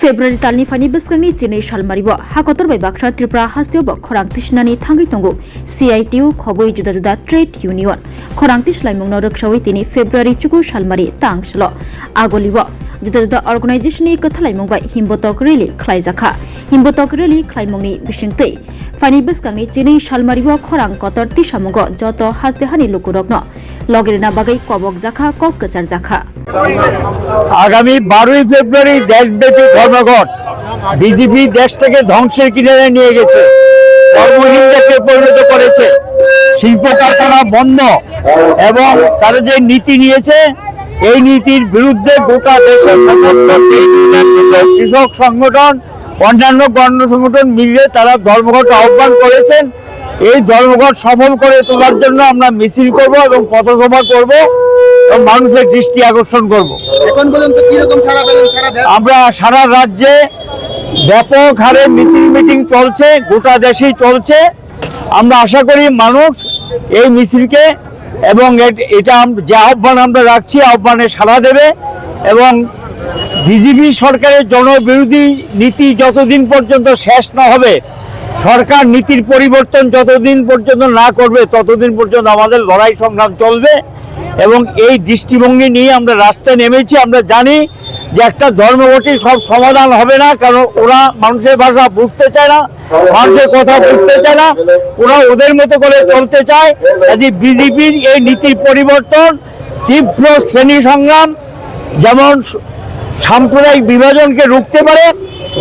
February talni fani beskangi Chennai Shalmaribo Hakotor by Baksha Tripura Hastio Khorang Tishnani Thangi Tongo CITU Khoboi Juda Juda Trade Union Khorang Tishlaimung Norakshawi Tini February Chuku Shalmari Tangshlo Agolibo Juda Juda Organization Kathalaimung by Himbotok Rally Klaizakha Himbotok Rally Klaimungni Bishingtei Fani beskangi Chennai Shalmaribo Khorang Kotor Tishamungo Joto Hasdehani Lukurogno Logirina Bagai Kobok Zakha Kok Kachar Zakha আগামী 12 ফেব্রুয়ারি দেশব্যাপী ধর্মঘট BJP দেশটাকে ধ্বংসের কিনারে নিয়ে গেছে, কর্মহীন দেশে পরিণত করেছে, শিল্প কারখানা বন্ধ এবং তারা যে নীতি নিয়েছে এই নীতির বিরুদ্ধে গোটা দেশের সমস্ত কৃষক সংগঠন অন্যান্য গণ সংগঠন মিলে তারা ধর্মঘট আহ্বান করেছেন। এই ধর্মঘট সফল করে তোলার জন্য আমরা মিছিল করব এবং পথসভা করব এবং মানুষের দৃষ্টি আকর্ষণ করব। এখন পর্যন্ত কি রকম সাড়া পেলেন? আমরা সারা রাজ্যে ব্যাপক হারে মিছিল মিটিং চলছে, গোটা দেশেই চলছে। আমরা আশা করি মানুষ এই মিছিলকে এবং এটা যে আহ্বান আমরা রাখছি আহ্বানে সাড়া দেবে এবং বিজেপি সরকারের জনবিরোধী নীতি যতদিন পর্যন্ত শেষ না হবে, সরকার নীতির পরিবর্তন যতদিন পর্যন্ত না করবে ততদিন পর্যন্ত আমাদের লড়াই সংগ্রাম চলবে এবং এই দৃষ্টিভঙ্গি নিয়ে আমরা রাস্তায় নেমেছি। আমরা জানি যে একটা ধর্মঘটই সব সমাধান হবে না, কারণ ওরা মানুষের ভাষা বুঝতে চায় না, মানুষের কথা বুঝতে চায় না, ওরা ওদের মতো করে চলতে চায়। বিজেপির এই নীতির পরিবর্তন তীব্র শ্রেণী সংগ্রাম যেমন সাম্প্রদায়িক বিভাজনকে রুখতে পারে,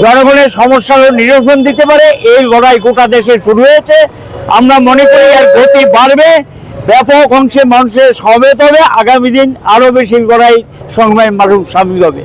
জনগণের সমস্যার নিরসন দিতে পারে, এই লড়াই গোটা দেশে শুরু হয়েছে। আমরা মনে করি এর গতি বাড়বে, ব্যাপক অংশে মানুষের সমবেত হবে, আগামী দিন আরো বেশি লড়াই সংগ্রামে মানুষ সামিল হবে।